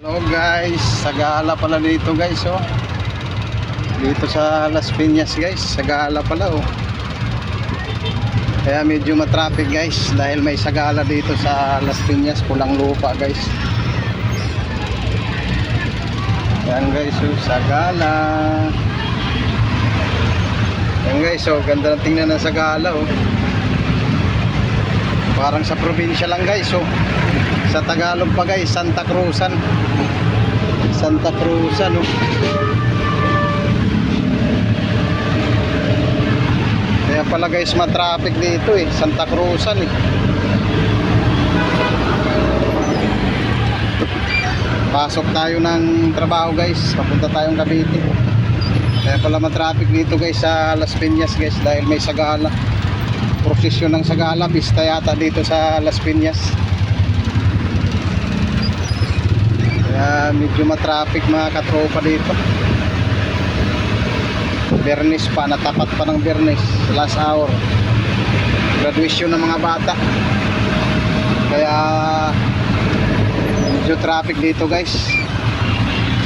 Hello guys, sagala pala dito guys oh. Dito sa Las Piñas guys, sagala pala oh. Kaya medyo matraffic guys dahil may sagala dito sa Las Piñas, pulang lupa guys. Yan guys oh, sagala. Yan guys oh, ganda ng tingnan ng sagala oh. Parang sa probinsya lang guys oh. Sa Tagalog pa guys, Santa Cruzan. Santa Cruzan oh. Kaya pala guys matraffic dito eh, Santa Cruzan eh. Pasok tayo ng trabaho guys, papunta tayong Cavite. Kaya pala matraffic dito guys sa Las Piñas guys dahil may sagala. Prosesyon ng sagala, pista yata dito sa Las Piñas. Kaya medyo matraffic mga katropa dito. Bernis pa, natapat pa ng Bernis, last hour. Graduation ng mga bata. Kaya medyo traffic dito guys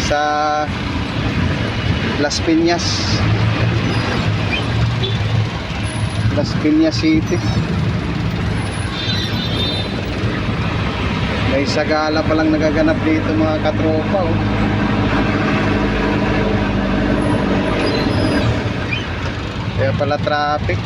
sa Las Piñas. Las Piñas City. May sagala palang nagaganap dito mga katropa oh. Kaya pala traffic.